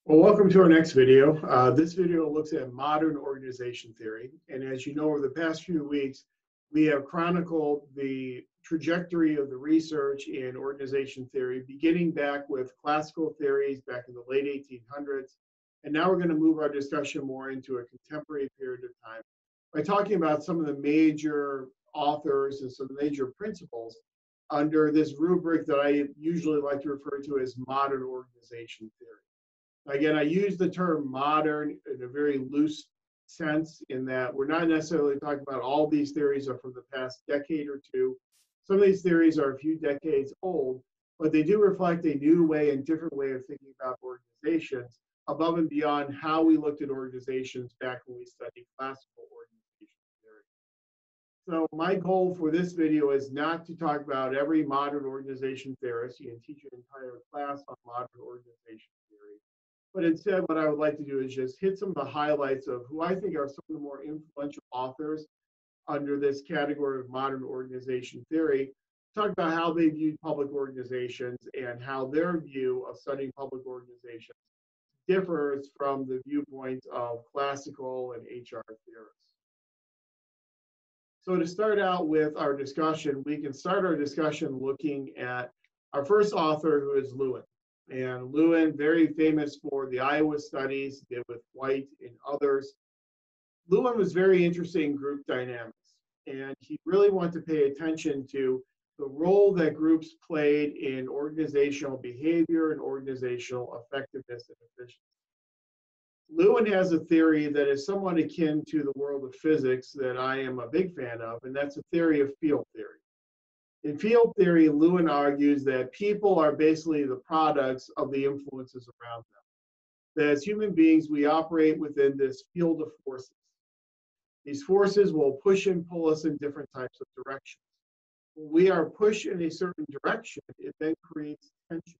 Well, welcome to our next video. This video looks at modern organization theory. And as you know, over the past few weeks, we have chronicled the trajectory of the research in organization theory, beginning back with classical theories back in the late 1800s. And now we're going to move our discussion more into a contemporary period of time by talking about some of the major authors and some major principles under this rubric that I usually like to refer to as modern organization theory. Again, I use the term modern in a very loose sense in that we're not necessarily talking about all these theories are from the past decade or two. Some of these theories are a few decades old, but they do reflect a new way and different way of thinking about organizations above and beyond how we looked at organizations back when we studied classical organization theory. So my goal for this video is not to talk about every modern organization theorist. You can teach an entire class on modern organization theory. But instead, what I would like to do is just hit some of the highlights of who I think are some of the more influential authors under this category of modern organization theory, talk about how they viewed public organizations and how their view of studying public organizations differs from the viewpoints of classical and HR theorists. So to start out with our discussion, we can start our discussion looking at our first author, who is Lewin. And Lewin, very famous for the Iowa studies, did with White and others. Lewin was very interested in group dynamics, and he really wanted to pay attention to the role that groups played in organizational behavior and organizational effectiveness and efficiency. Lewin has a theory that is somewhat akin to the world of physics that I am a big fan of, and that's a theory of field theory. In field theory, Lewin argues that people are basically the products of the influences around them. That as human beings, we operate within this field of forces. These forces will push and pull us in different types of directions. When we are pushed in a certain direction, it then creates tension.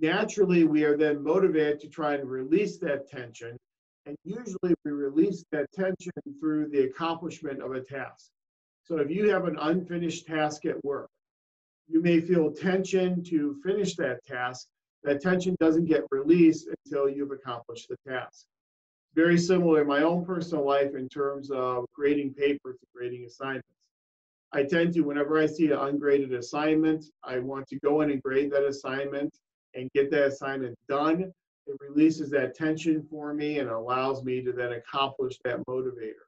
Naturally, we are then motivated to try and release that tension, and usually we release that tension through the accomplishment of a task. So if you have an unfinished task at work, you may feel tension to finish that task. That tension doesn't get released until you've accomplished the task. Very similar in my own personal life in terms of grading papers and grading assignments. I tend to, whenever I see an ungraded assignment, I want to go in and grade that assignment and get that assignment done. It releases that tension for me and allows me to then accomplish that motivator.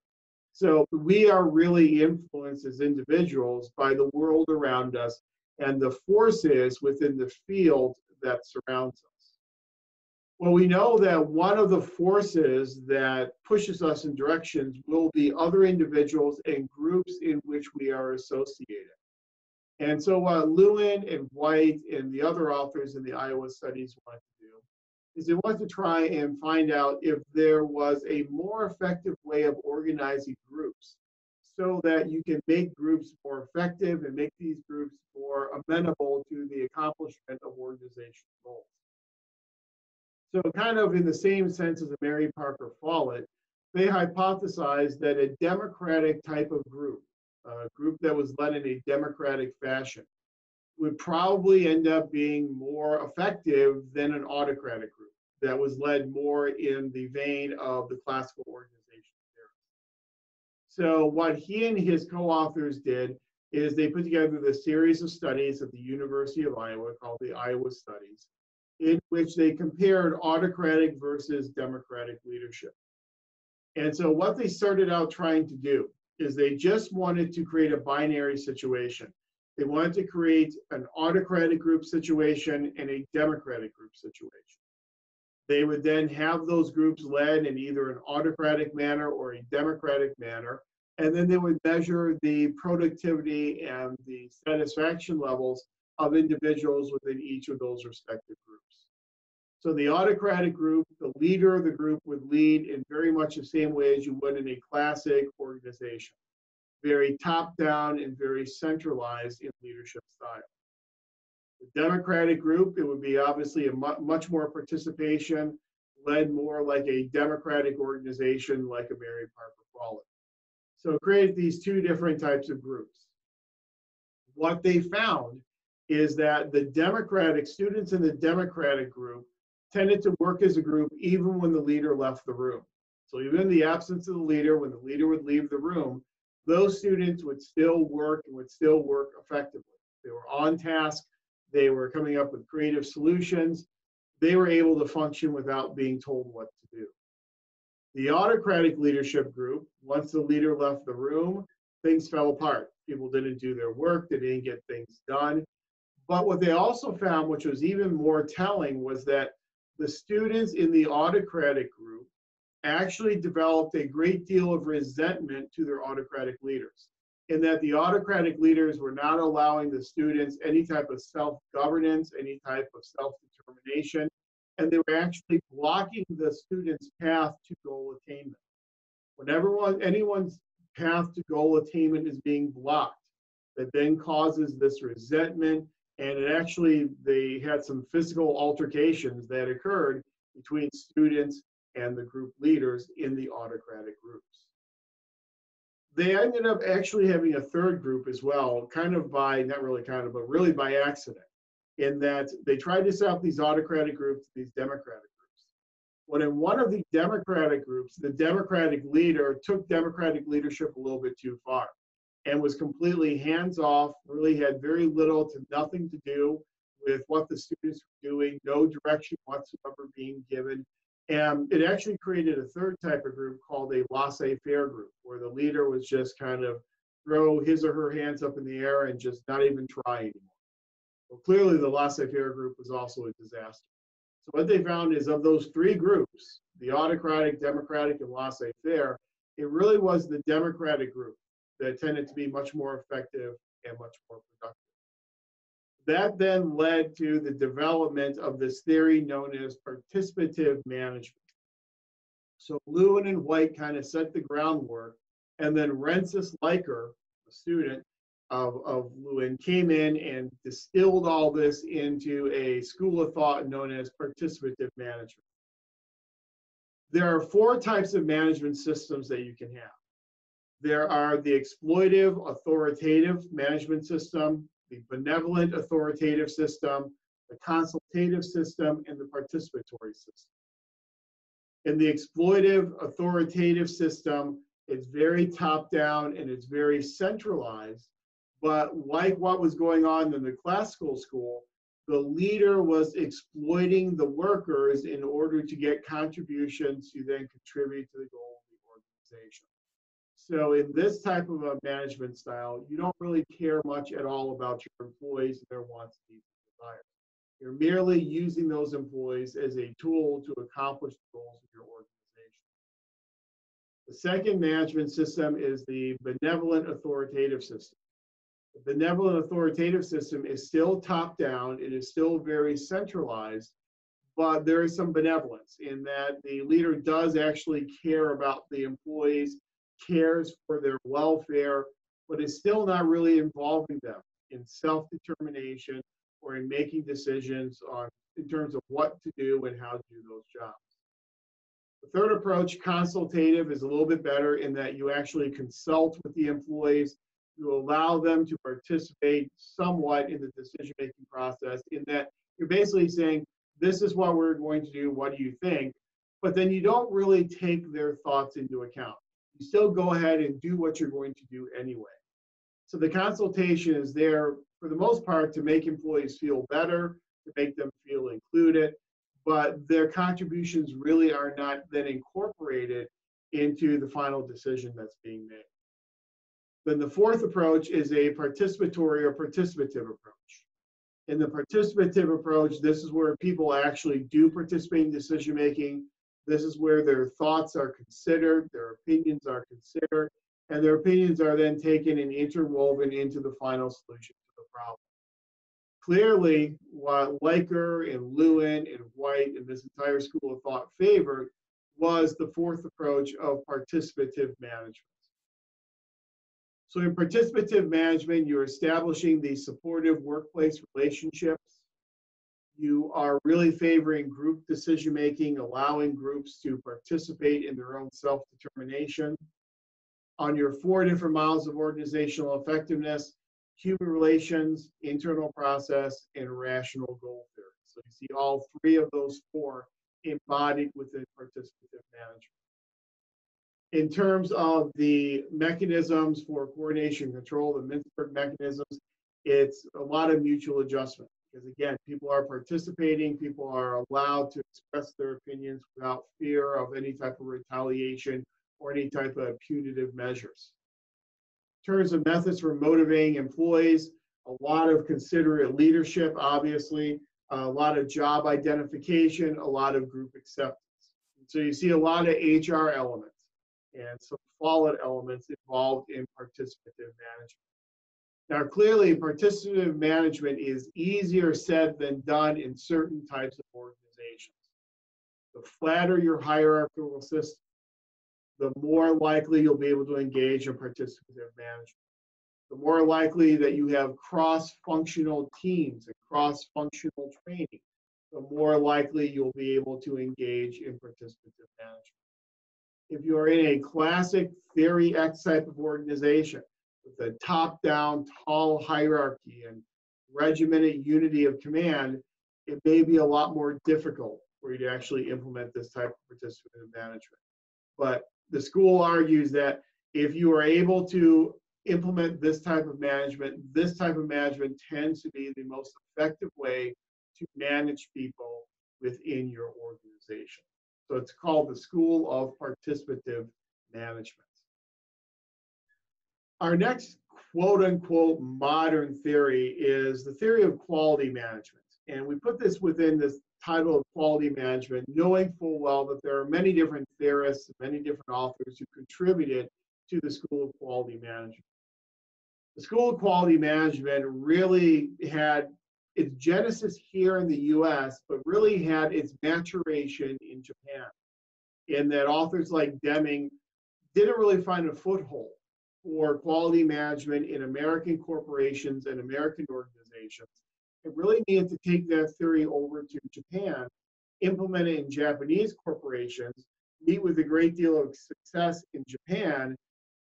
So we are really influenced as individuals by the world around us and the forces within the field that surrounds us. Well, we know that one of the forces that pushes us in directions will be other individuals and groups in which we are associated. And so what Lewin and White and the other authors in the Iowa studies want to do is they want to try and find out if there was a more effective way of organizing groups so that you can make groups more effective and make these groups more amenable to the accomplishment of organizational goals. So kind of in the same sense as Mary Parker Follett, they hypothesized that a democratic type of group, a group that was led in a democratic fashion, would probably end up being more effective than an autocratic group that was led more in the vein of the classical organization theory. So what he and his co-authors did is they put together this series of studies at the University of Iowa called the Iowa Studies, in which they compared autocratic versus democratic leadership. And so what they started out trying to do is they just wanted to create a binary situation. They wanted to create an autocratic group situation and a democratic group situation. They would then have those groups led in either an autocratic manner or a democratic manner, and then they would measure the productivity and the satisfaction levels of individuals within each of those respective groups. So the autocratic group, the leader of the group would lead in very much the same way as you would in a classic organization. Very top-down and very centralized in leadership style. The democratic group, it would be obviously a much more participation, led more like a democratic organization like a Mary Parker Follett. So it created these two different types of groups. What they found is that the Democratic students in the Democratic group tended to work as a group even when the leader left the room. So even in the absence of the leader, when the leader would leave the room, those students would still work and would still work effectively. They were on task. They were coming up with creative solutions. They were able to function without being told what to do. The autocratic leadership group, once the leader left the room, things fell apart. People didn't do their work. They didn't get things done. But what they also found, which was even more telling, was that the students in the autocratic group actually developed a great deal of resentment to their autocratic leaders, in that the autocratic leaders were not allowing the students any type of self-governance, any type of self-determination, and they were actually blocking the students' path to goal attainment. Whenever anyone's path to goal attainment is being blocked, that then causes this resentment, and it actually, they had some physical altercations that occurred between students and the group leaders in the autocratic groups. They ended up actually having a third group as well, kind of by, not really kind of, but really by accident, in that they tried to set up these autocratic groups, these democratic groups. When in one of the democratic groups, the democratic leader took democratic leadership a little bit too far and was completely hands-off, really had very little to nothing to do with what the students were doing, no direction whatsoever being given. And it actually created a third type of group called a laissez-faire group, where the leader was just kind of throw his or her hands up in the air and just not even try anymore. Well, clearly the laissez-faire group was also a disaster. So what they found is, of those three groups, the autocratic, democratic, and laissez-faire, it really was the democratic group that tended to be much more effective and much more productive. That then led to the development of this theory known as participative management. So Lewin and White kind of set the groundwork, and then Rensis Leiker, a student of Lewin, came in and distilled all this into a school of thought known as participative management. There are four types of management systems that you can have. There are the exploitive authoritative management system, the benevolent authoritative system, the consultative system, and the participatory system. In the exploitive authoritative system, it's very top-down and it's very centralized, but like what was going on in the classical school, the leader was exploiting the workers in order to get contributions to then contribute to the goal of the organization. So in this type of a management style, you don't really care much at all about your employees and their wants, needs, and desires. You're merely using those employees as a tool to accomplish the goals of your organization. The second management system is the benevolent authoritative system. The benevolent authoritative system is still top-down. It is still very centralized, but there is some benevolence in that the leader does actually care about the employees, cares for their welfare, but is still not really involving them in self-determination or in making decisions in terms of what to do and how to do those jobs. The third approach, consultative, is a little bit better in that you actually consult with the employees. You allow them to participate somewhat in the decision-making process, in that you're basically saying, this is what we're going to do, what do you think? But then you don't really take their thoughts into account. You still go ahead and do what you're going to do anyway. So the consultation is there, for the most part, to make employees feel better, to make them feel included, but their contributions really are not then incorporated into the final decision that's being made. Then the fourth approach is a participatory or participative approach. In the participative approach, this is where people actually do participate in decision making. This is where their thoughts are considered, their opinions are considered, and their opinions are then taken and interwoven into the final solution to the problem. Clearly, what Leiker and Lewin and White and this entire school of thought favored was the fourth approach of participative management. So in participative management, you're establishing the supportive workplace relationships. You are really favoring group decision-making, allowing groups to participate in their own self-determination. On your 4 different models of organizational effectiveness, human relations, internal process, and rational goal theories. So you see all three of those four embodied within participative management. In terms of the mechanisms for coordination and control, the Mintzberg mechanisms, it's a lot of mutual adjustment. Because again, people are participating, people are allowed to express their opinions without fear of any type of retaliation or any type of punitive measures. In terms of methods for motivating employees, a lot of considerate leadership, obviously, a lot of job identification, a lot of group acceptance. And so you see a lot of HR elements and some fallout elements involved in participative management. Now, clearly, participative management is easier said than done in certain types of organizations. The flatter your hierarchical system, the more likely you'll be able to engage in participative management. The more likely that you have cross-functional teams and cross-functional training, the more likely you'll be able to engage in participative management. If you're in a classic Theory X type of organization with a top-down, tall hierarchy and regimented unity of command, it may be a lot more difficult for you to actually implement this type of participative management. But the school argues that if you are able to implement this type of management tends to be the most effective way to manage people within your organization. So it's called the School of Participative Management. Our next quote unquote modern theory is the theory of quality management. And we put this within this title of quality management, knowing full well that there are many different theorists, many different authors who contributed to the School of Quality Management. The School of Quality Management really had its genesis here in the US, but really had its maturation in Japan, in that authors like Deming didn't really find a foothold for quality management in American corporations and American organizations. It really needed to take that theory over to Japan, implement it in Japanese corporations, meet with a great deal of success in Japan,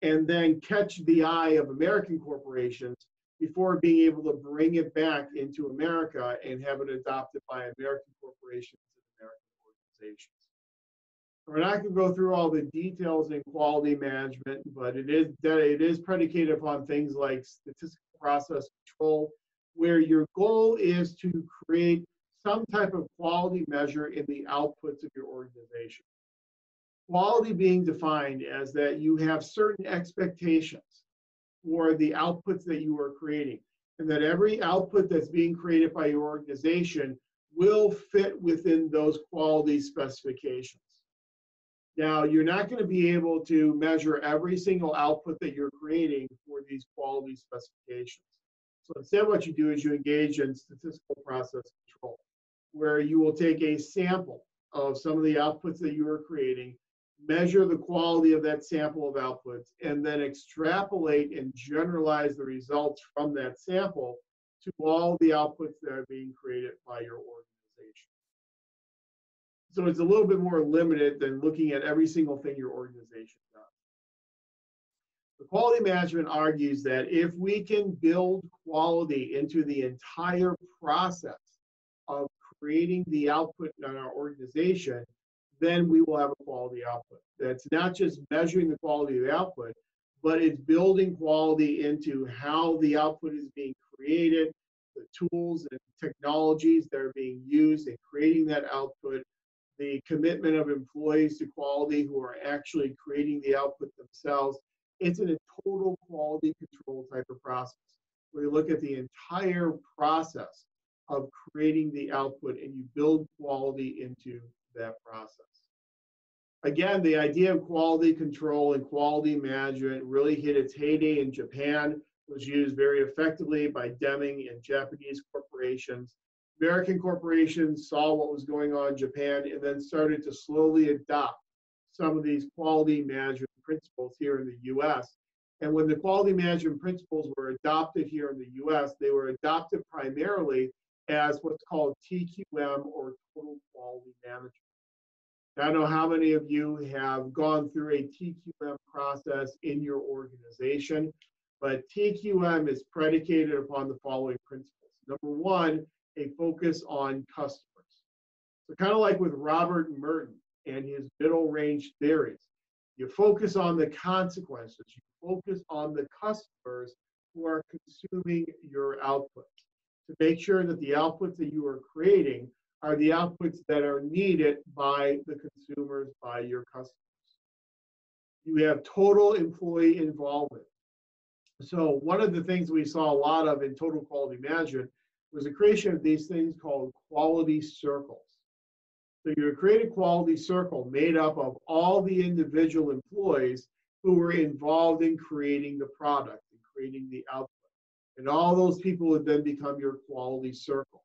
and then catch the eye of American corporations before being able to bring it back into America and have it adopted by American corporations and American organizations. We're not going to go through all the details in quality management, but it is predicated upon things like statistical process control, where your goal is to create some type of quality measure in the outputs of your organization. Quality being defined as that you have certain expectations for the outputs that you are creating, and that every output that's being created by your organization will fit within those quality specifications. Now, you're not going to be able to measure every single output that you're creating for these quality specifications. So instead, what you do is you engage in statistical process control, where you will take a sample of some of the outputs that you are creating, measure the quality of that sample of outputs, and then extrapolate and generalize the results from that sample to all the outputs that are being created by your organization. So it's a little bit more limited than looking at every single thing your organization does. The quality management argues that if we can build quality into the entire process of creating the output in our organization, then we will have a quality output. That's not just measuring the quality of the output, but it's building quality into how the output is being created, the tools and technologies that are being used in creating that output, the commitment of employees to quality who are actually creating the output themselves. It's in a total quality control type of process, where you look at the entire process of creating the output and you build quality into that process. Again, the idea of quality control and quality management really hit its heyday in Japan, was used very effectively by Deming and Japanese corporations. American corporations saw what was going on in Japan and then started to slowly adopt some of these quality management principles here in the US. And when the quality management principles were adopted here in the US, they were adopted primarily as what's called TQM, or total quality management. I don't know how many of you have gone through a TQM process in your organization, but TQM is predicated upon the following principles. Number one, a focus on customers. So kind of like with Robert Merton and his middle range theories, you focus on the consequences, you focus on the customers who are consuming your outputs to make sure that the outputs that you are creating are the outputs that are needed by the consumers, by your customers. You have total employee involvement. So one of the things we saw a lot of in total quality management was the creation of these things called quality circles. So you create a quality circle made up of all the individual employees who were involved in creating the product and creating the output. And all those people would then become your quality circle.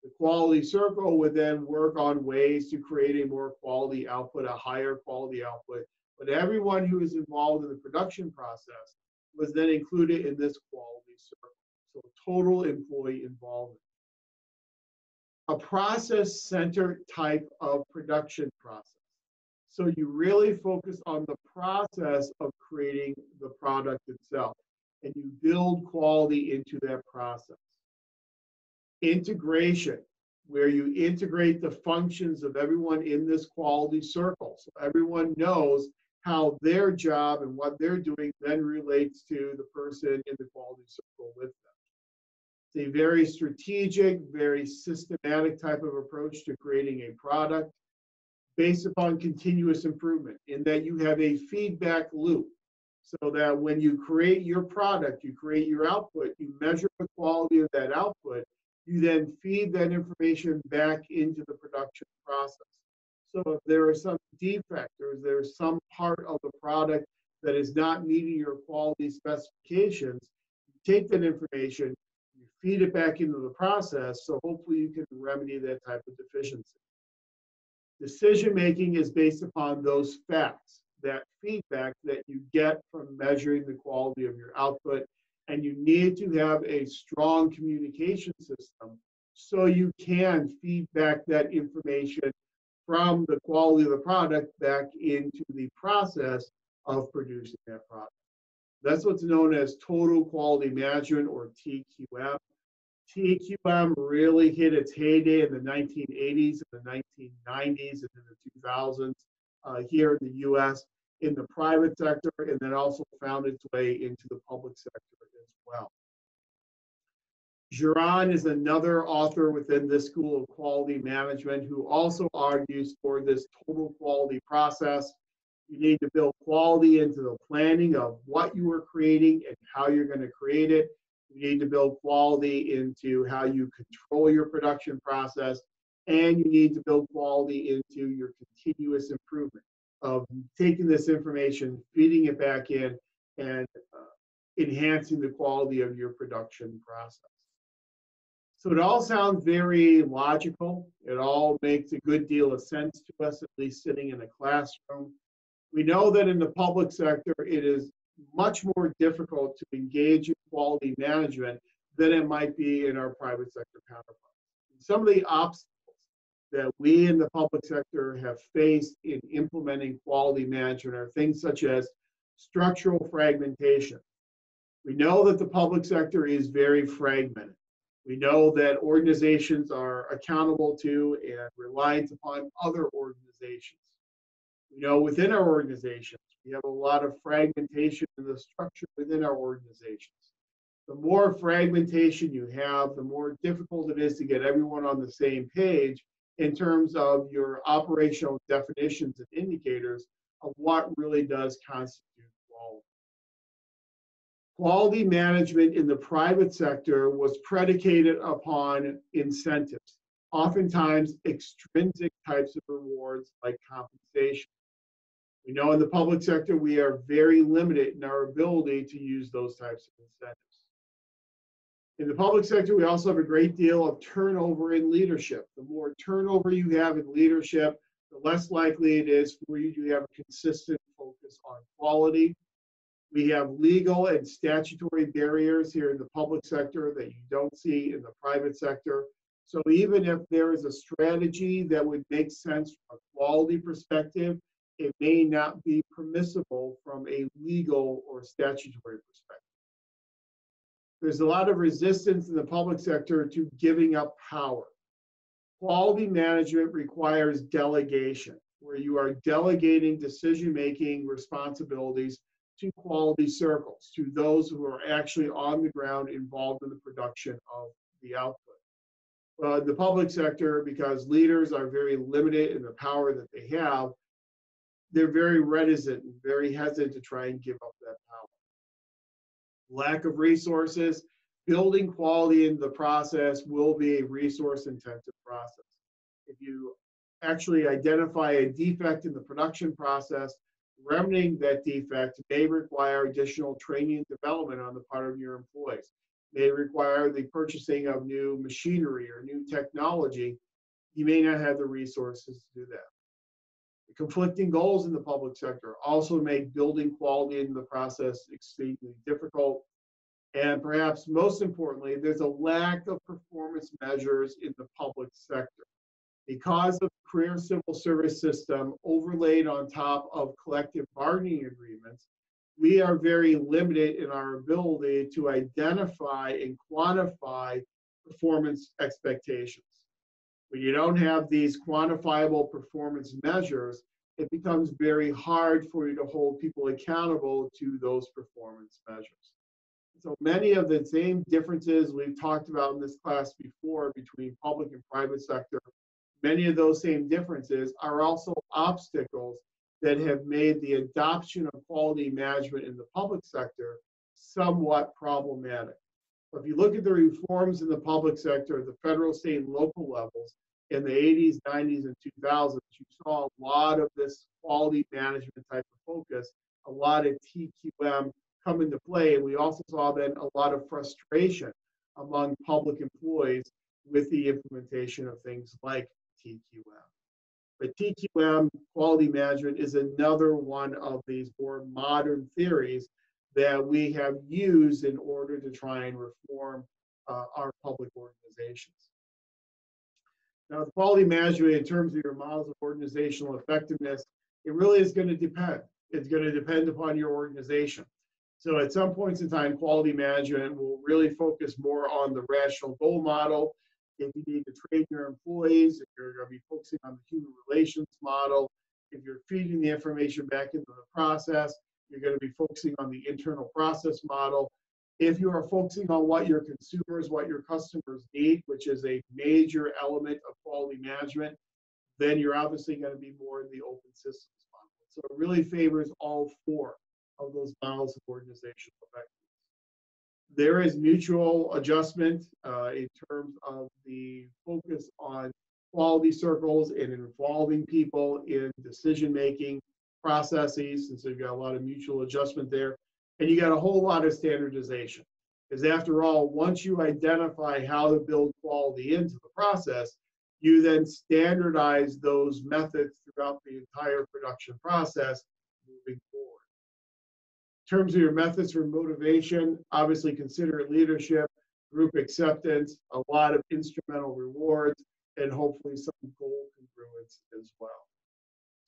The quality circle would then work on ways to create a more quality output, a higher quality output. But everyone who is involved in the production process was then included in this quality circle. So total employee involvement. A process-centered type of production process. So you really focus on the process of creating the product itself, and you build quality into that process. Integration, where you integrate the functions of everyone in this quality circle. So everyone knows how their job and what they're doing then relates to the person in the quality circle with them. It's a very strategic, very systematic type of approach to creating a product based upon continuous improvement, in that you have a feedback loop, so that when you create your product, you create your output, you measure the quality of that output, you then feed that information back into the production process. So if there is some defect or there's some part of the product that is not meeting your quality specifications, you take that information, you feed it back into the process, so hopefully you can remedy that type of deficiency. Decision making is based upon those facts, that feedback that you get from measuring the quality of your output, and you need to have a strong communication system so you can feed back that information from the quality of the product back into the process of producing that product. That's what's known as total quality management, or TQM. TQM really hit its heyday in the 1980s, and the 1990s, and in the 2000s here in the US, in the private sector, and then also found its way into the public sector as well. Juran is another author within this school of quality management who also argues for this total quality process. You need to build quality into the planning of what you are creating and how you're going to create it. You need to build quality into how you control your production process, and you need to build quality into your continuous improvement of taking this information, feeding it back in, and enhancing the quality of your production process. So it all sounds very logical. It all makes a good deal of sense to us, at least sitting in a classroom. We know that in the public sector, it is much more difficult to engage in quality management than it might be in our private sector counterparts. Some of the obstacles that we in the public sector have faced in implementing quality management are things such as structural fragmentation. We know that the public sector is very fragmented. We know that organizations are accountable to and reliant upon other organizations. We know within our organizations, we have a lot of fragmentation in the structure within our organizations. The more fragmentation you have, the more difficult it is to get everyone on the same page in terms of your operational definitions and indicators of what really does constitute quality. Quality management in the private sector was predicated upon incentives, oftentimes extrinsic types of rewards like compensation. We know in the public sector, we are very limited in our ability to use those types of incentives. In the public sector, we also have a great deal of turnover in leadership. The more turnover you have in leadership, the less likely it is for you to have a consistent focus on quality. We have legal and statutory barriers here in the public sector that you don't see in the private sector. So even if there is a strategy that would make sense from a quality perspective, it may not be permissible from a legal or statutory perspective. there's a lot of resistance in the public sector to giving up power. Quality management requires delegation, where you are delegating decision-making responsibilities to quality circles, to those who are actually on the ground involved in the production of the output. The public sector, because leaders are very limited in the power that they have, they're very reticent and very hesitant to try and give up that power. Lack of resources, building quality into the process will be a resource-intensive process. If you actually identify a defect in the production process, remedying that defect may require additional training and development on the part of your employees. May require the purchasing of new machinery or new technology. You may not have the resources to do that. The conflicting goals in the public sector also make building quality into the process extremely difficult. And perhaps most importantly, there's a lack of performance measures in the public sector. Because of the career civil service system overlaid on top of collective bargaining agreements, we are very limited in our ability to identify and quantify performance expectations. When you don't have these quantifiable performance measures, it becomes very hard for you to hold people accountable to those performance measures. So many of the same differences we've talked about in this class before between public and private sector, many of those same differences are also obstacles that have made the adoption of quality management in the public sector somewhat problematic. If you look at the reforms in the public sector at the federal, state, and local levels in the 80s, 90s, and 2000s, you saw a lot of this quality management type of focus, a lot of TQM come into play. And we also saw then a lot of frustration among public employees with the implementation of things like TQM. But TQM, quality management, is another one of these more modern theories that we have used in order to try and reform our public organizations. Now, the quality management in terms of your models of organizational effectiveness, it really is going to depend. It's going to depend upon your organization. So at some points in time, quality management will really focus more on the rational goal model. If you need to train your employees, if you're going to be focusing on the human relations model, if you're feeding the information back into the process, you're going to be focusing on the internal process model. If you are focusing on what your consumers, what your customers need, which is a major element of quality management, then you're obviously going to be more in the open systems model. So it really favors all four of those models of organizational effectiveness. There is mutual adjustment in terms of the focus on quality circles and involving people in decision-making processes, and so you've got a lot of mutual adjustment there. And you got a whole lot of standardization, because after all, once you identify how to build quality into the process, you then standardize those methods throughout the entire production process moving forward. In terms of your methods for motivation, obviously considerate leadership, group acceptance, a lot of instrumental rewards, and hopefully some goal congruence as well.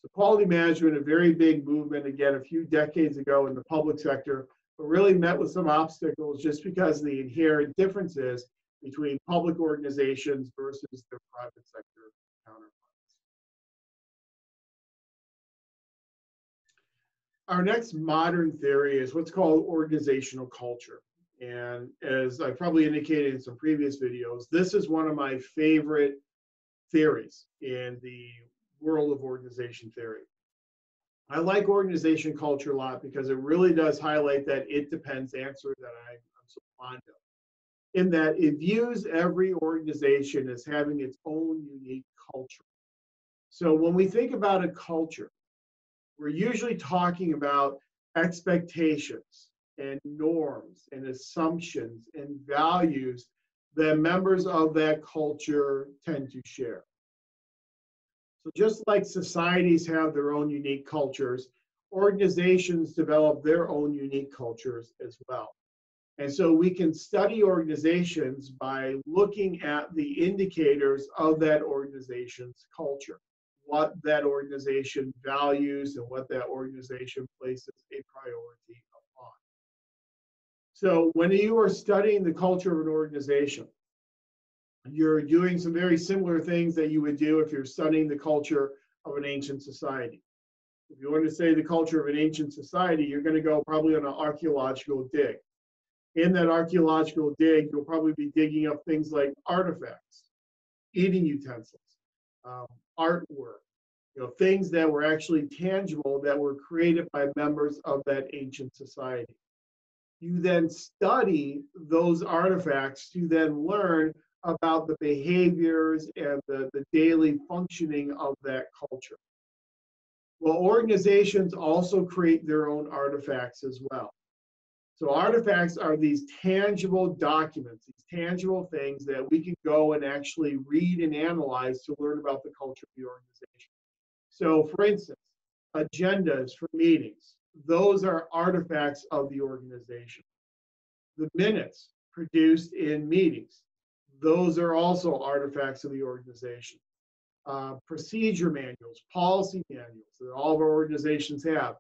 So quality management, a very big movement, again, a few decades ago in the public sector, but really met with some obstacles just because of the inherent differences between public organizations versus their private sector counterparts. Our next modern theory is what's called organizational culture. And as I probably indicated in some previous videos, this is one of my favorite theories in the world of organization theory. I like organization culture a lot because it really does highlight that it depends answer that I'm so fond of, in that it views every organization as having its own unique culture. So when we think about a culture, we're usually talking about expectations and norms and assumptions and values that members of that culture tend to share. So just like societies have their own unique cultures, organizations develop their own unique cultures as well. And so we can study organizations by looking at the indicators of that organization's culture, what that organization values and what that organization places a priority upon. So when you are studying the culture of an organization, you're doing some very similar things that you would do if you're studying the culture of an ancient society. If you want to say the culture of an ancient society, you're going to go probably on an archaeological dig. In that archaeological dig, you'll probably be digging up things like artifacts, eating utensils, artwork, things that were actually tangible that were created by members of that ancient society. You then study those artifacts to then learn about the behaviors and the daily functioning of that culture. Well, organizations also create their own artifacts as well. So artifacts are these tangible documents, these tangible things that we can go and actually read and analyze to learn about the culture of the organization. So for instance, agendas for meetings, those are artifacts of the organization. The minutes produced in meetings, those are also artifacts of the organization. Procedure manuals, policy manuals that all of our organizations have,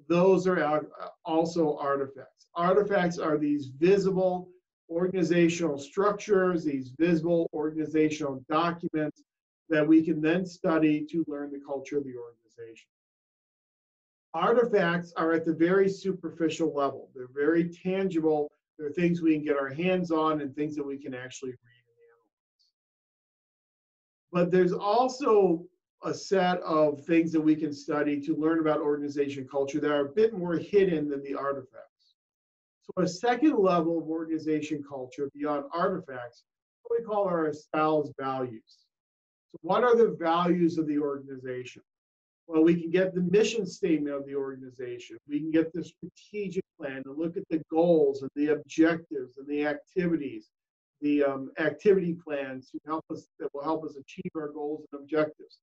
those are also artifacts. Artifacts are these visible organizational structures, these visible organizational documents that we can then study to learn the culture of the organization. Artifacts are at the very superficial level. They're very tangible. They're things we can get our hands on and things that we can actually read and analyze. But there's also a set of things that we can study to learn about organization culture that are a bit more hidden than the artifacts. So a second level of organization culture beyond artifacts, what we call our espoused values. So what are the values of the organization? Well, we can get the mission statement of the organization. We can get the strategic plan and look at the goals and the objectives and the activities, the activity plans that will help us achieve our goals and objectives.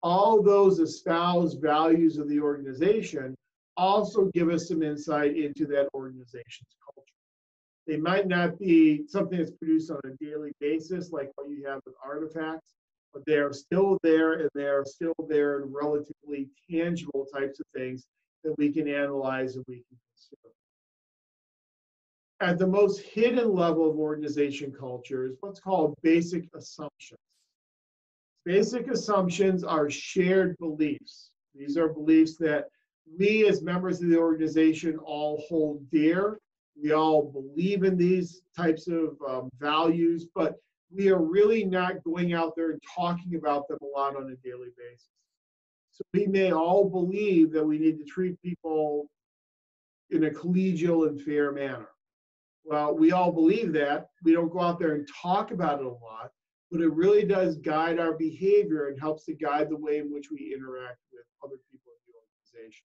All those espoused values of the organization also give us some insight into that organization's culture. They might not be something that's produced on a daily basis like what you have with artifacts, but they are still there, and they are still there in relatively tangible types of things that we can analyze and we can consider. At the most hidden level of organization culture is what's called basic assumptions. Basic assumptions are shared beliefs. These are beliefs that we as members of the organization all hold dear. We all believe in these types of values, but we are really not going out there and talking about them a lot on a daily basis. So we may all believe that we need to treat people in a collegial and fair manner. Well, we all believe that. We don't go out there and talk about it a lot, but it really does guide our behavior and helps to guide the way in which we interact with other people in the organization.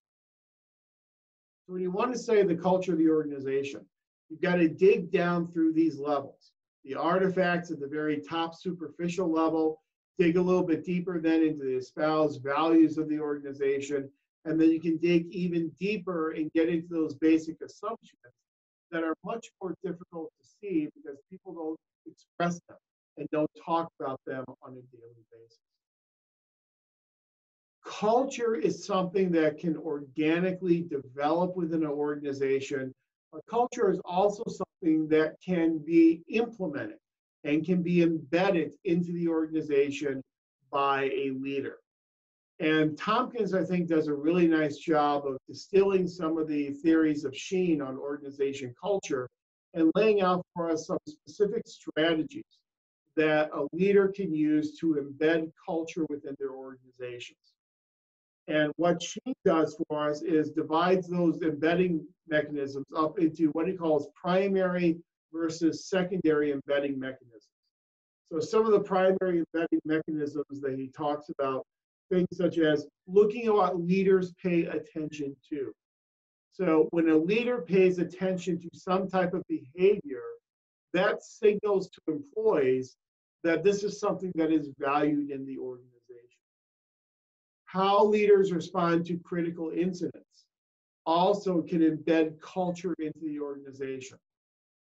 So when you want to say the culture of the organization, you've got to dig down through these levels. The artifacts at the very top superficial level, dig a little bit deeper then into the espoused values of the organization, and then you can dig even deeper and get into those basic assumptions that are much more difficult to see because people don't express them and don't talk about them on a daily basis. Culture is something that can organically develop within an organization. But culture is also something that can be implemented and can be embedded into the organization by a leader. And Tompkins, I think, does a really nice job of distilling some of the theories of Sheen on organization culture and laying out for us some specific strategies that a leader can use to embed culture within their organizations. And what Sheen does for us is divides those embedding mechanisms up into what he calls primary versus secondary embedding mechanisms. So some of the primary embedding mechanisms that he talks about, things such as looking at what leaders pay attention to. So when a leader pays attention to some type of behavior, that signals to employees that this is something that is valued in the organization. How leaders respond to critical incidents also can embed culture into the organization.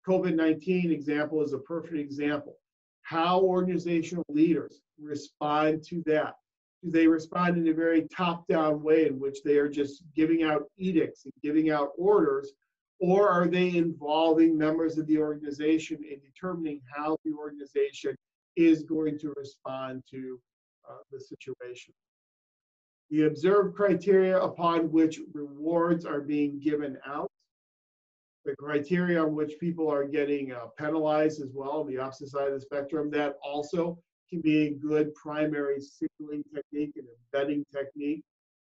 COVID-19 example is a perfect example. How organizational leaders respond to that. Do they respond in a very top-down way in which they are just giving out edicts and giving out orders, or are they involving members of the organization in determining how the organization is going to respond to the situation? The observed criteria upon which rewards are being given out, the criteria on which people are getting penalized as well on the opposite side of the spectrum, that also can be a good primary signaling technique and embedding technique.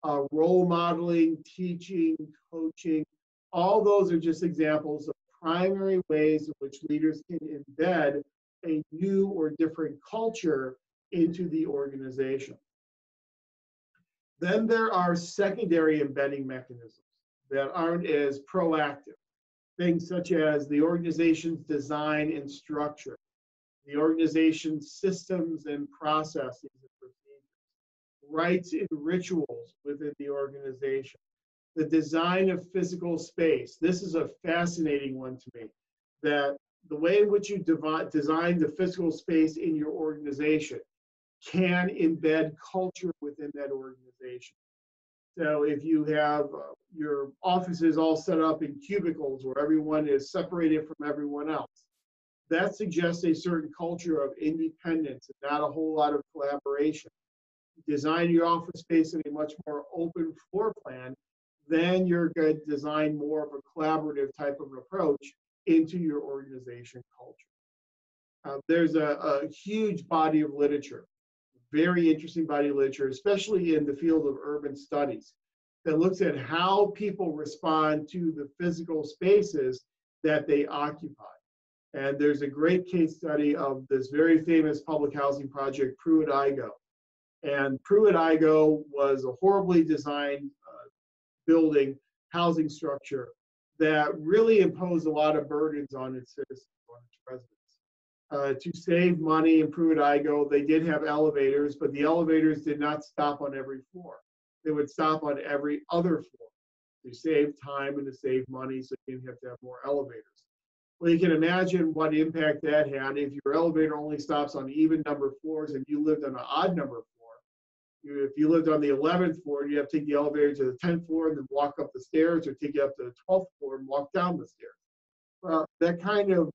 Role modeling, teaching, coaching, all those are just examples of primary ways in which leaders can embed a new or different culture into the organization. Then there are secondary embedding mechanisms that aren't as proactive. Things such as the organization's design and structure, the organization's systems and processes and procedures, rites and rituals within the organization, the design of physical space. This is a fascinating one to me, that the way in which you design the physical space in your organization can embed culture within that organization. So if you have your offices all set up in cubicles where everyone is separated from everyone else, that suggests a certain culture of independence and not a whole lot of collaboration. Design your office space in a much more open floor plan, then you're going to design more of a collaborative type of approach into your organization culture. There's a huge body of literature, very interesting body of literature, especially in the field of urban studies, that looks at how people respond to the physical spaces that they occupy. And there's a great case study of this very famous public housing project, Pruitt-Igoe. And Pruitt-Igoe was a horribly designed building, housing structure that really imposed a lot of burdens on its citizens, on its residents. To save money in Pruitt-Igoe, they did have elevators, but the elevators did not stop on every floor. They would stop on every other floor to save time and to save money, so you didn't have to have more elevators. Well, you can imagine what impact that had if your elevator only stops on even number floors and you lived on an odd number floor. If you lived on the 11th floor, you have to take the elevator to the 10th floor and then walk up the stairs, or take you up to the 12th floor and walk down the stairs. Well, that kind of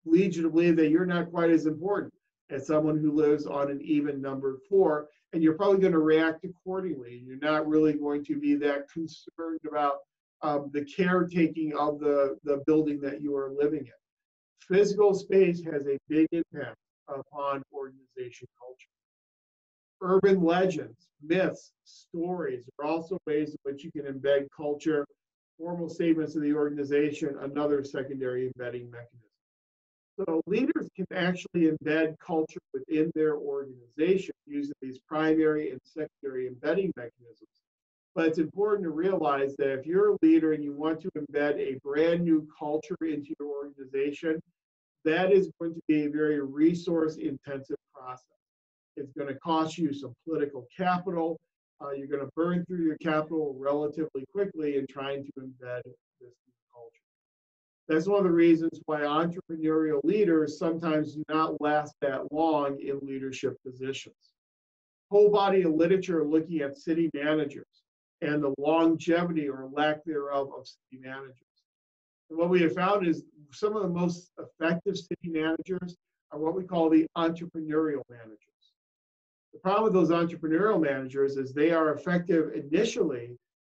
leads you to believe that you're not quite as important as someone who lives on an even numbered floor, and you're probably going to react accordingly. You're not really going to be that concerned about the caretaking of the building that you are living in. Physical space has a big impact upon organization culture. Urban legends, myths, stories are also ways in which you can embed culture. Formal statements of the organization, another secondary embedding mechanism. So leaders can actually embed culture within their organization using these primary and secondary embedding mechanisms. But it's important to realize that if you're a leader and you want to embed a brand new culture into your organization, that is going to be a very resource-intensive process. It's going to cost you some political capital. You're going to burn through your capital relatively quickly in trying to embed this new culture. That's one of the reasons why entrepreneurial leaders sometimes do not last that long in leadership positions. Whole body of literature looking at city managers and the longevity or lack thereof of city managers. And what we have found is some of the most effective city managers are what we call the entrepreneurial managers. The problem with those entrepreneurial managers is they are effective initially,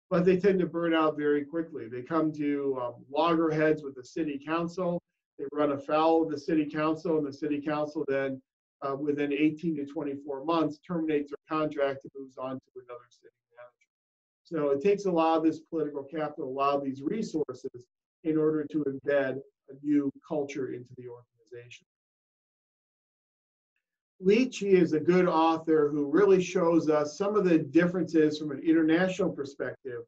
but they tend to burn out very quickly. They come to loggerheads with the city council. They run afoul of the city council, and the city council then, within 18 to 24 months, terminates their contract and moves on to another city manager. So it takes a lot of this political capital, a lot of these resources in order to embed a new culture into the organization. Liechty is a good author who really shows us some of the differences from an international perspective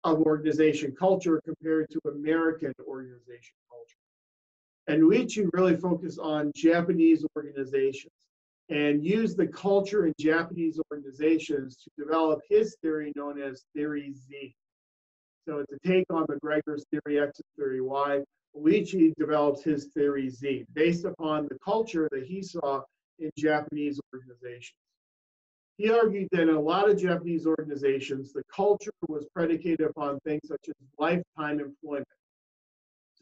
of organization culture compared to American organization culture. And Liechty really focused on Japanese organizations and used the culture in Japanese organizations to develop his theory known as Theory Z. So it's a take on McGregor's Theory X and Theory Y. Liechty develops his Theory Z based upon the culture that he saw in Japanese organizations. He argued that in a lot of Japanese organizations, the culture was predicated upon things such as lifetime employment.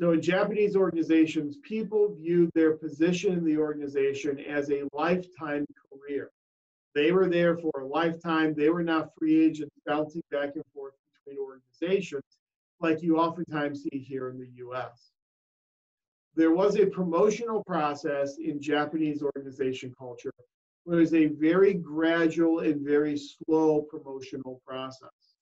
So in Japanese organizations, people viewed their position in the organization as a lifetime career. They were there for a lifetime. They were not free agents bouncing back and forth between organizations like you oftentimes see here in the US. There was a promotional process in Japanese organization culture. It was a very gradual and very slow promotional process.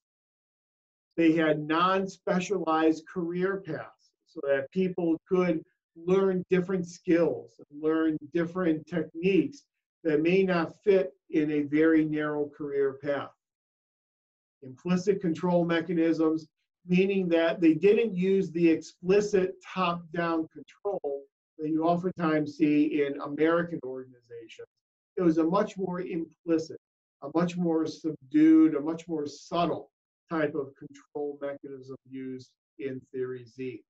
They had non-specialized career paths so that people could learn different skills and learn different techniques that may not fit in a very narrow career path. Implicit control mechanisms, meaning that they didn't use the explicit top-down control that you oftentimes see in American organizations. It was a much more implicit, a much more subdued, a much more subtle type of control mechanism used in Theory Z.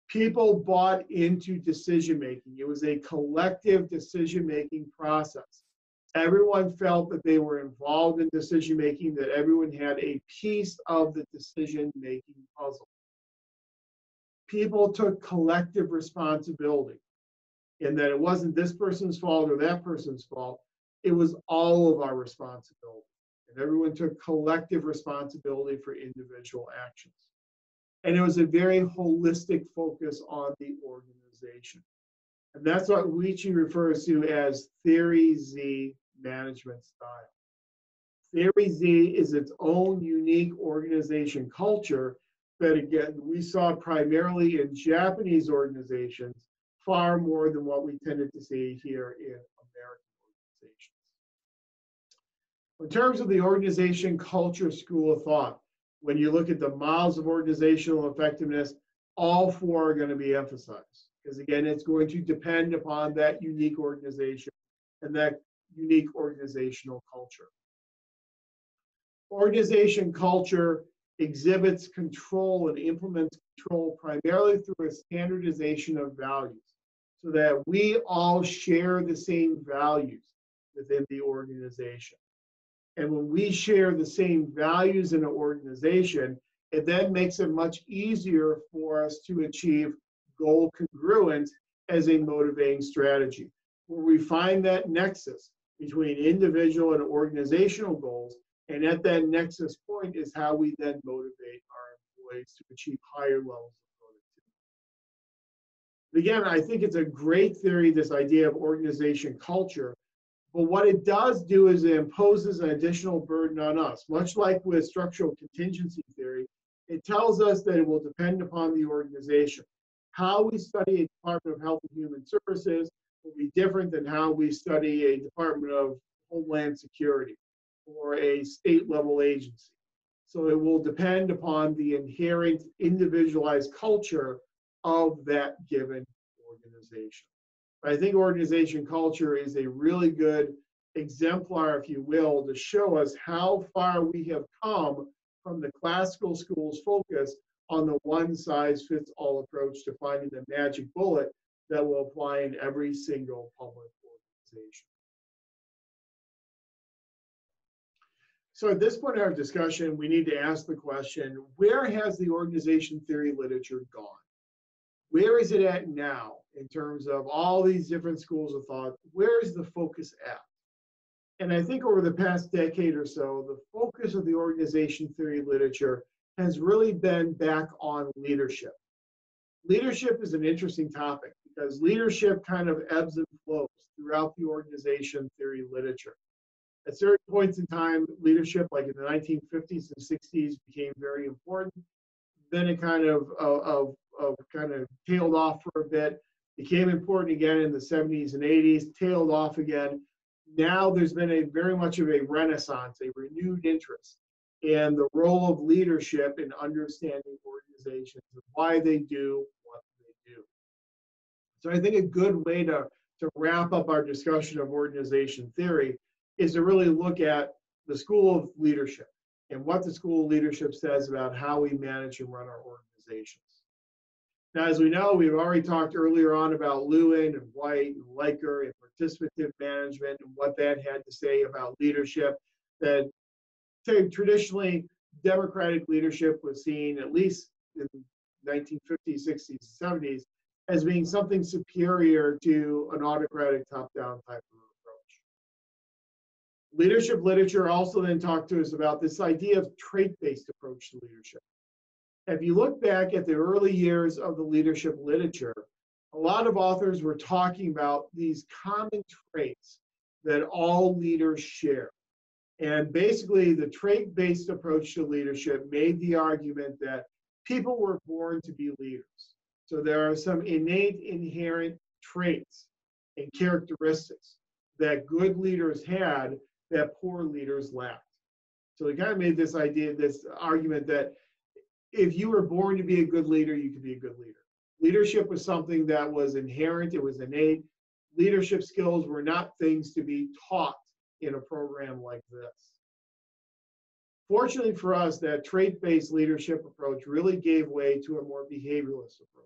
People bought into decision-making. It was a collective decision-making process. Everyone felt that they were involved in decision-making, that everyone had a piece of the decision-making puzzle. People took collective responsibility in that it wasn't this person's fault or that person's fault. It was all of our responsibility. And everyone took collective responsibility for individual actions. And it was a very holistic focus on the organization. And that's what Uechi refers to as Theory Z management style. Theory Z is its own unique organization culture that, again, we saw primarily in Japanese organizations far more than what we tended to see here in American organizations. In terms of the organization culture school of thought, when you look at the models of organizational effectiveness, all four are going to be emphasized. Because again, it's going to depend upon that unique organization and that unique organizational culture. Organization culture exhibits control and implements control primarily through a standardization of values so that we all share the same values within the organization. And when we share the same values in an organization, it then makes it much easier for us to achieve goal congruence as a motivating strategy, where we find that nexus between individual and organizational goals. And at that nexus point is how we then motivate our employees to achieve higher levels of productivity. Again, I think it's a great theory, this idea of organization culture. But what it does do is it imposes an additional burden on us. Much like with structural contingency theory, it tells us that it will depend upon the organization. How we study a Department of Health and Human Services will be different than how we study a Department of Homeland Security or a state-level agency. So it will depend upon the inherent individualized culture of that given organization. I think organization culture is a really good exemplar, if you will, to show us how far we have come from the classical school's focus on the one-size-fits-all approach to finding the magic bullet that will apply in every single public organization. So at this point in our discussion, we need to ask the question, where has the organization theory literature gone? Where is it at now in terms of all these different schools of thought? Where is the focus at? And I think over the past decade or so, the focus of the organization theory literature has really been back on leadership. Leadership is an interesting topic because leadership kind of ebbs and flows throughout the organization theory literature. At certain points in time, leadership, like in the 1950s and 60s, became very important. Then it kind of tailed off for a bit, became important again in the 70s and 80s, tailed off again. Now there's been very much of a renaissance, a renewed interest in the role of leadership in understanding organizations and why they do what they do. So I think a good way to wrap up our discussion of organization theory is to really look at the school of leadership and what the school of leadership says about how we manage and run our organizations. Now, as we know, we've already talked earlier on about Lewin and White and Leiker and participative management and what that had to say about leadership. That traditionally, democratic leadership was seen, at least in 1950s, 60s, 70s as being something superior to an autocratic top-down type of approach. Leadership literature also then talked to us about this idea of trait-based approach to leadership. If you look back at the early years of the leadership literature, a lot of authors were talking about these common traits that all leaders share. And basically, the trait-based approach to leadership made the argument that people were born to be leaders. So there are some innate, inherent traits and characteristics that good leaders had that poor leaders lacked. So they kind of made this idea, this argument that if you were born to be a good leader, you could be a good leader. Leadership was something that was inherent, it was innate. Leadership skills were not things to be taught in a program like this. Fortunately for us, that trait-based leadership approach really gave way to a more behavioralist approach.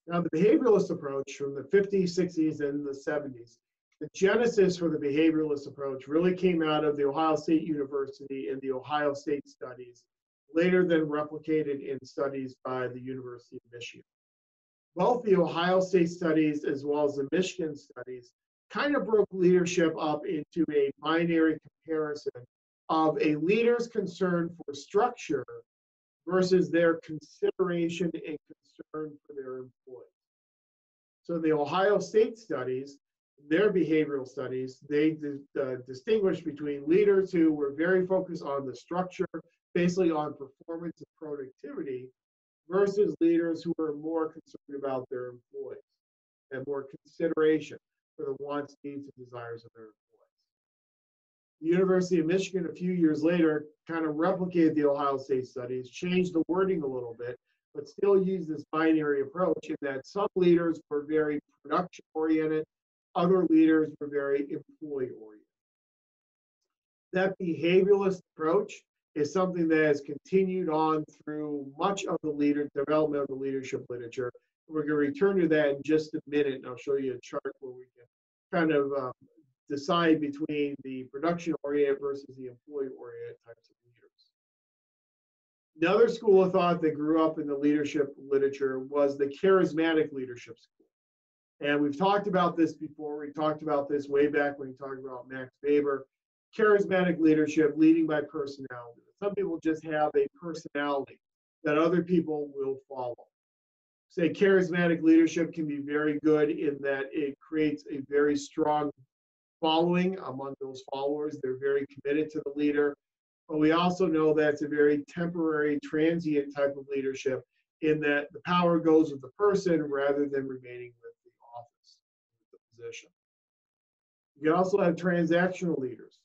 Now, the behavioralist approach from the 50s, 60s, and the 70s, the genesis for the behavioralist approach really came out of the Ohio State University and the Ohio State studies, later then replicated in studies by the University of Michigan. Both the Ohio State studies as well as the Michigan studies kind of broke leadership up into a binary comparison of a leader's concern for structure versus their consideration and concern for their employees. So in the Ohio State studies, their behavioral studies, they distinguished between leaders who were very focused on the structure, basically on performance and productivity, versus leaders who were more concerned about their employees and more consideration for the wants, needs, and desires of their employees. The University of Michigan, a few years later, kind of replicated the Ohio State studies, changed the wording a little bit, but still used this binary approach in that some leaders were very production-oriented, other leaders were very employee-oriented. That behavioralist approach is something that has continued on through much of the development of the leadership literature. We're going to return to that in just a minute, and I'll show you a chart where we can kind of decide between the production-oriented versus the employee-oriented types of leaders. Another school of thought that grew up in the leadership literature was the charismatic leadership school. And we've talked about this before. We talked about this way back when we talked about Max Weber. Charismatic leadership, leading by personality. Some people just have a personality that other people will follow. Say charismatic leadership can be very good in that it creates a very strong following among those followers. They're very committed to the leader. But we also know that it's a very temporary, transient type of leadership in that the power goes with the person rather than remaining with the office, the position. You can also have transactional leaders.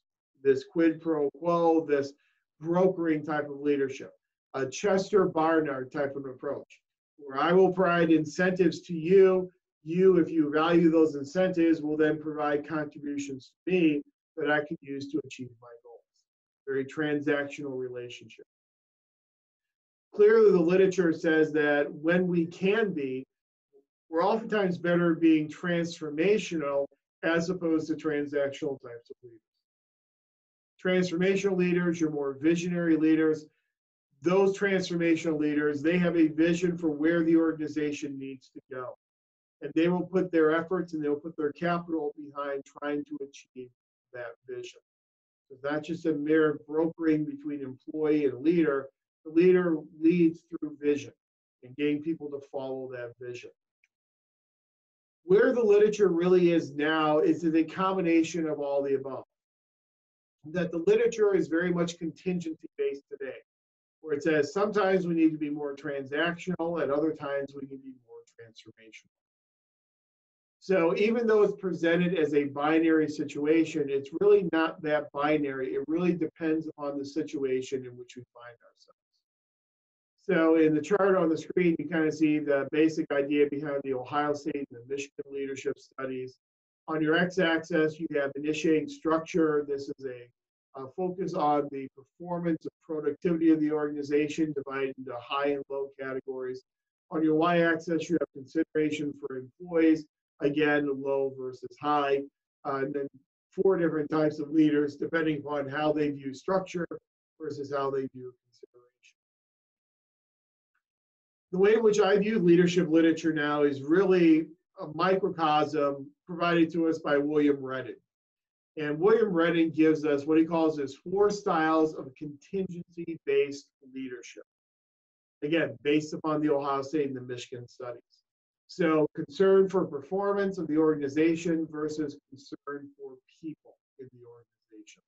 This quid pro quo, this brokering type of leadership, a Chester Barnard type of approach, where I will provide incentives to you. You, if you value those incentives, will then provide contributions to me that I can use to achieve my goals. Very transactional relationship. Clearly, the literature says that when we can be, we're oftentimes better being transformational as opposed to transactional types of leaders. Transformational leaders, you're more visionary leaders. Those transformational leaders, they have a vision for where the organization needs to go. And they will put their efforts and they'll put their capital behind trying to achieve that vision. It's not just a mere brokering between employee and leader. The leader leads through vision and getting people to follow that vision. Where the literature really is now is a combination of all the above. That the literature is very much contingency based today, where it says sometimes we need to be more transactional, at other times we need to be more transformational. So even though it's presented as a binary situation, it's really not that binary. It really depends upon the situation in which we find ourselves. So in the chart on the screen, you kind of see the basic idea behind the Ohio State and the Michigan leadership studies. On your x-axis, you have initiating structure. This is a focus on the performance and productivity of the organization, divided into high and low categories. On your y-axis, you have consideration for employees, again, low versus high. And then 4 different types of leaders, depending upon how they view structure versus how they view consideration. The way in which I view leadership literature now is really a microcosm provided to us by William Redding. And William Redding gives us what he calls his 4 styles of contingency-based leadership. Again, based upon the Ohio State and the Michigan studies. So concern for performance of the organization versus concern for people in the organization.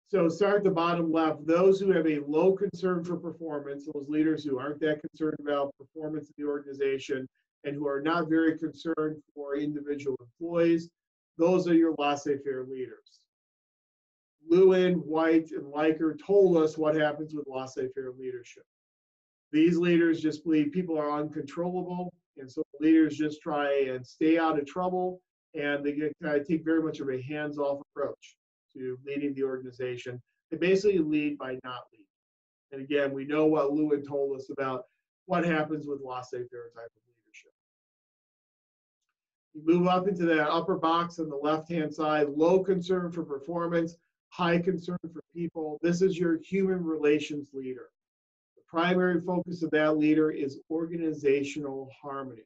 So start at the bottom left, those who have a low concern for performance, those leaders who aren't that concerned about performance of the organization and who are not very concerned for individual employees, those are your laissez-faire leaders. Lewin, White, and Leiker told us what happens with laissez-faire leadership. These leaders just believe people are uncontrollable, and so leaders just try and stay out of trouble, and they take very much of a hands-off approach to leading the organization. They basically lead by not leading. And again, we know what Lewin told us about what happens with laissez-faire type of leadership. You move up into that upper box on the left-hand side, low concern for performance, high concern for people. This is your human relations leader. The primary focus of that leader is organizational harmony.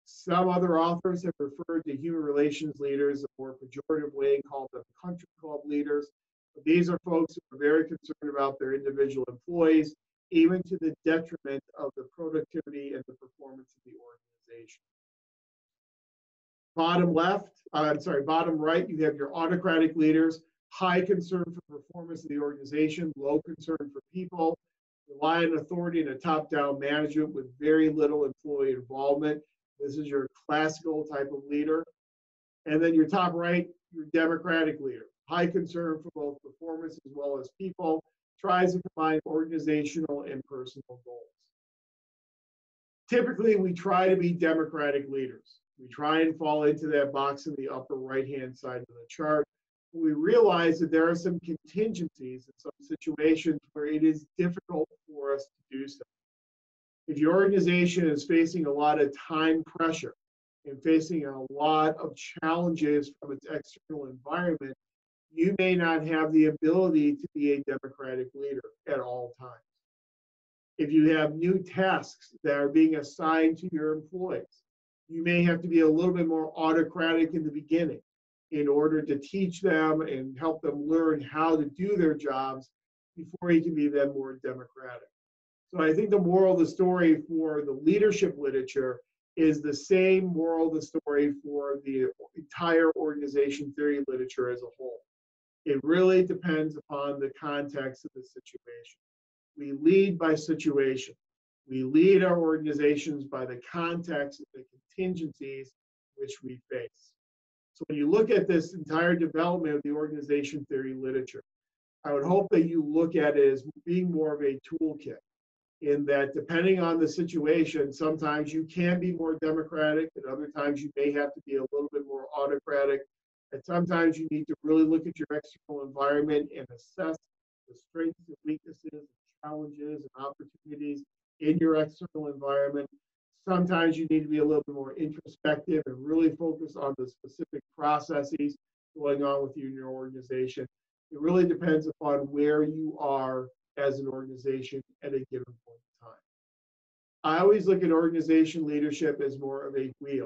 Some other authors have referred to human relations leaders a more pejorative way and called them country club leaders. But these are folks who are very concerned about their individual employees, even to the detriment of the productivity and the performance of the organization. Bottom right, you have your autocratic leaders, high concern for performance of the organization, low concern for people, rely on authority and a top-down management with very little employee involvement. This is your classical type of leader. And then your top right, your democratic leader, high concern for both performance as well as people, tries to combine organizational and personal goals. Typically, we try to be democratic leaders. We try and fall into that box in the upper right-hand side of the chart. We realize that there are some contingencies in some situations where it is difficult for us to do so. If your organization is facing a lot of time pressure and facing a lot of challenges from its external environment, you may not have the ability to be a democratic leader at all times. If you have new tasks that are being assigned to your employees, you may have to be a little bit more autocratic in the beginning in order to teach them and help them learn how to do their jobs before you can be then more democratic. So I think the moral of the story for the leadership literature is the same moral of the story for the entire organization theory literature as a whole. It really depends upon the context of the situation. We lead by situation. We lead our organizations by the context of the contingencies which we face. So when you look at this entire development of the organization theory literature, I would hope that you look at it as being more of a toolkit, in that depending on the situation, sometimes you can be more democratic, and other times you may have to be a little bit more autocratic. And sometimes you need to really look at your external environment and assess the strengths and weaknesses, challenges and opportunities in your external environment. Sometimes you need to be a little bit more introspective and really focus on the specific processes going on with you in your organization. It really depends upon where you are as an organization at a given point in time. I always look at organization leadership as more of a wheel.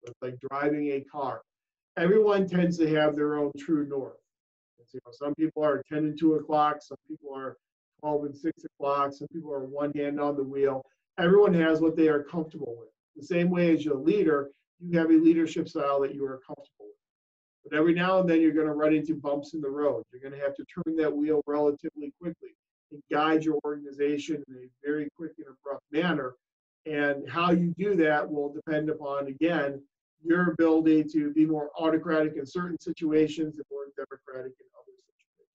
It's like driving a car. Everyone tends to have their own true north. Some people are 10 and 2 o'clock, some people are 12 and 6 o'clock, some people are one hand on the wheel. Everyone has what they are comfortable with. The same way as your leader, you have a leadership style that you are comfortable with. But every now and then you're going to run into bumps in the road. You're going to have to turn that wheel relatively quickly and guide your organization in a very quick and abrupt manner. And how you do that will depend upon, again, your ability to be more autocratic in certain situations and more democratic in other situations.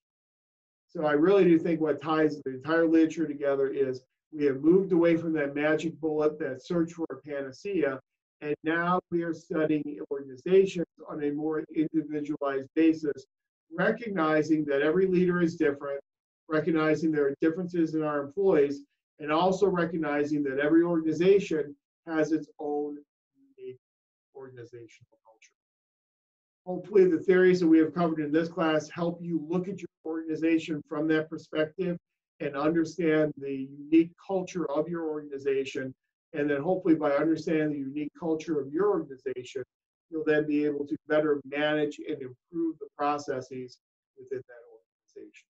So I really do think what ties the entire literature together is we have moved away from that magic bullet, that search for a panacea, and now we are studying organizations on a more individualized basis, recognizing that every leader is different, recognizing there are differences in our employees, and also recognizing that every organization has its own unique organizational culture. Hopefully the theories that we have covered in this class help you look at your organization from that perspective and understand the unique culture of your organization. And then hopefully by understanding the unique culture of your organization, you'll then be able to better manage and improve the processes within that organization.